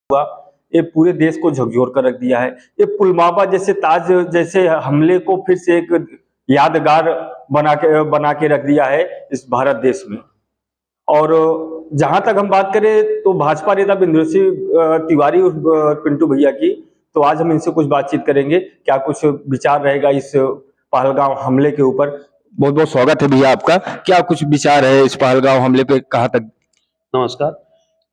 हुआ, ये पूरे देश को झकझोर कर रख दिया है। ये पुलवामा जैसे ताज जैसे हमले को फिर से एक यादगार बना के रख दिया है इस भारत देश में। और जहां तक हम बात करें तो भाजपा नेता बिंदु सिंह तिवारी और पिंटू भैया की, तो आज हम इनसे कुछ बातचीत करेंगे, क्या कुछ विचार रहेगा इस पहलगाम हमले के ऊपर। बहुत बहुत स्वागत है भैया आपका। क्या कुछ विचार है इस पहलगाम हमले पे, कहाँ तक? नमस्कार।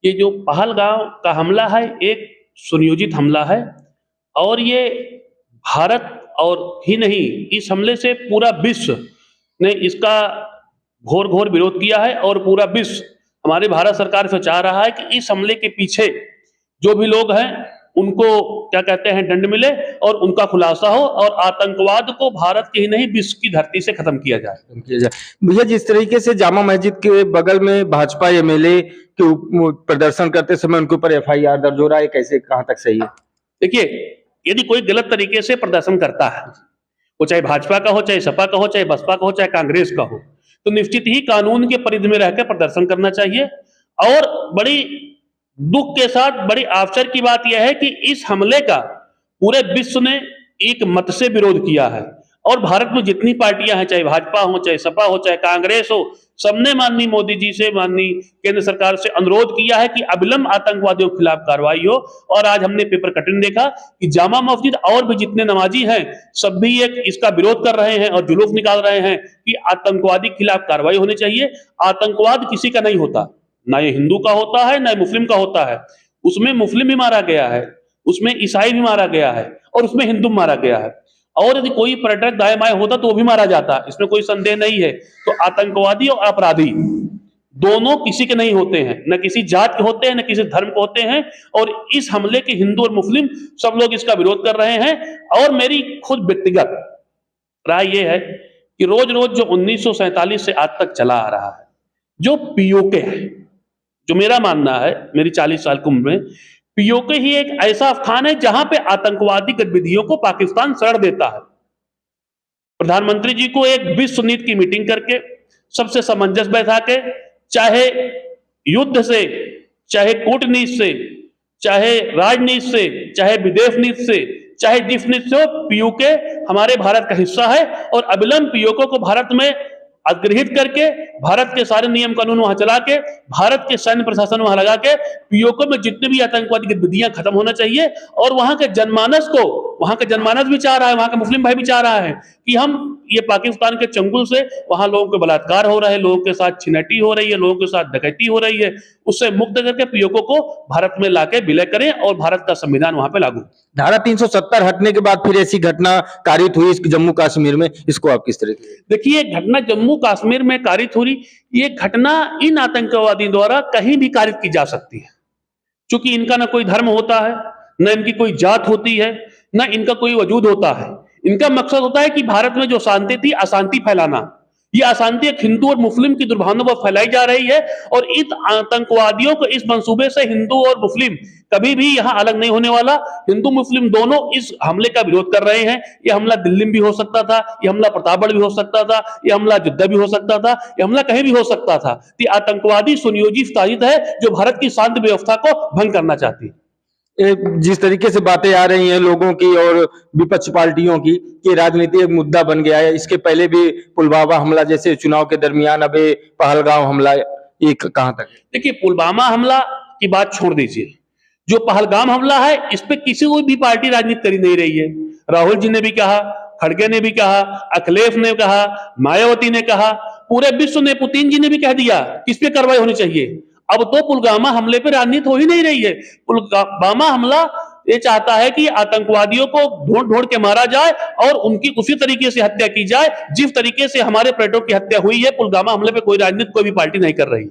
ये जो पहलगाम का हमला है एक सुनियोजित हमला है और ये भारत और ही नहीं, इस हमले से पूरा विश्व ने इसका घोर घोर विरोध किया है और पूरा विश्व हमारी भारत सरकार से चाह रहा है कि इस हमले के पीछे जो भी लोग हैं उनको क्या कहते हैं दंड मिले और उनका खुलासा हो और आतंकवाद को भारत की ही नहीं विश्व की धरती से खत्म किया जाए। भैया, जिस तरीके से जामा मस्जिद के बगल में भाजपा एमएलए के प्रदर्शन करते समय उनके ऊपर एफआईआर दर्ज हो रहा है, कैसे कहाँ तक सही है? देखिए, यदि कोई गलत तरीके से प्रदर्शन करता है, वो चाहे भाजपा का हो, चाहे सपा का हो, चाहे बसपा का हो, चाहे कांग्रेस का हो, तो निश्चित ही कानून के परिधि में रहकर प्रदर्शन करना चाहिए। और बड़ी दुख के साथ बड़ी आश्चर्य की बात यह है कि इस हमले का पूरे विश्व ने एक मत से विरोध किया है और भारत में जितनी पार्टियां हैं, चाहे भाजपा हो, चाहे सपा हो, चाहे कांग्रेस हो, सबने माननीय मोदी जी से, माननीय केंद्र सरकार से अनुरोध किया है कि अविलंब आतंकवादियों के खिलाफ कार्रवाई हो। और आज हमने पेपर कटिंग देखा कि जामा मस्जिद और भी जितने नमाजी हैं सब भी एक इसका विरोध कर रहे हैं और जुलूस निकाल रहे हैं कि आतंकवादी के खिलाफ कार्रवाई होनी चाहिए। आतंकवाद किसी का नहीं होता, ना ये हिंदू का होता है, ना मुस्लिम का होता है। उसमें मुस्लिम भी मारा गया है, उसमें ईसाई भी मारा गया है और उसमें हिंदू मारा गया है। और यदि कोई पर्यटक दाएं बाएं होता तो वो भी मारा जाता, इसमें कोई संदेह नहीं है। तो आतंकवादी और अपराधी दोनों किसी के नहीं होते हैं, न किसी जात के होते हैं, न किसी धर्म के होते हैं। और इस हमले के हिंदू और मुस्लिम सब लोग इसका विरोध कर रहे हैं। और मेरी खुद व्यक्तिगत राय यह है कि रोज रोज जो 1947 से आज तक चला आ रहा है, जो पीओके है, जो मेरा मानना है, मेरी 40 साल की उम्र में, पीओके ही एक ऐसा स्थान है जहां पे आतंकवादी गतिविधियों को पाकिस्तान शरण देता है। प्रधानमंत्री जी को एक विश्व नीति की मीटिंग करके सबसे सामंजस्य बैठा के, चाहे युद्ध से, चाहे कूटनीति से, चाहे राजनीति से, चाहे विदेश नीति से, चाहे जिस नीति से हो, पीओके हमारे भारत का हिस्सा है और अविलंब पीओके को भारत में अधिग्रहित करके, भारत के सारे नियम कानून वहां चला के, भारत के सैन्य प्रशासन वहां लगा के पीओके में जितने भी आतंकवादी गतिविधियां खत्म होना चाहिए। और वहां के जनमानस को, वहां का जनमानस भी चाह रहा है, वहां का मुस्लिम भाई भी चाह रहा है कि हम ये पाकिस्तान के चंगुल से, वहां लोगों के बलात्कार हो रहे हैं, लोगों के साथ छिनैती हो रही है, लोगों के साथ डकैती हो रही है, उससे मुक्त करके पीओके को भारत में लाके विलय करें और भारत का संविधान वहां पे लागू। धारा 370 हटने के बाद फिर ऐसी घटना कारित हुई जम्मू कश्मीर में, इसको आप किस तरह से देखिए? घटना जम्मू कश्मीर में कारित हुई, ये घटना इन आतंकवादियों द्वारा कहीं भी कारित की जा सकती है, क्योंकि इनका ना कोई धर्म होता है, ना इनकी कोई जात होती है, ना इनका कोई वजूद होता है। इनका मकसद होता है कि भारत में जो शांति थी, अशांति फैलाना। ये अशांति एक हिंदू और मुस्लिम की दुर्भावना पर फैलाई जा रही है और इन आतंकवादियों को, इस मंसूबे से हिंदू और मुस्लिम कभी भी यहां अलग नहीं होने वाला। हिंदू मुस्लिम दोनों इस हमले का विरोध कर रहे हैं। ये हमला दिल्ली में भी हो सकता था, ये हमला प्रतापगढ़ भी हो सकता था, ये हमला अयोध्या भी हो सकता था, ये हमला कहीं भी हो सकता था। ये आतंकवादी सुनियोजित साजिश है जो भारत की शांति व्यवस्था को भंग करना चाहती है। जिस तरीके से बातें आ रही हैं लोगों की और विपक्ष पार्टियों की कि राजनीति एक मुद्दा बन गया है, इसके पहले भी पुलवामा हमला जैसे चुनाव के दरमियान, अब पहलगाम हमला, ये कहां तक? देखिए, पुलवामा हमला की बात छोड़ दीजिए, जो पहलगाम हमला है इस पे किसी कोई भी पार्टी राजनीति कर नहीं रही है। राहुल जी ने भी कहा, खड़गे ने भी कहा, अखिलेश ने कहा, मायावती ने कहा, पूरे विश्व ने, पुतिन जी ने भी कह दिया किस पे कार्रवाई होनी चाहिए। अब तो पुलवामा हमले पे राजनीति हो ही नहीं रही है। पुलवामा हमला ये चाहता है कि आतंकवादियों को ढूंढ ढूंढ के मारा जाए और उनकी उसी तरीके से हत्या की जाए जिस तरीके से हमारे पर्यटकों की हत्या हुई है। पुलवामा हमले पे कोई राजनीति, कोई भी पार्टी नहीं कर रही।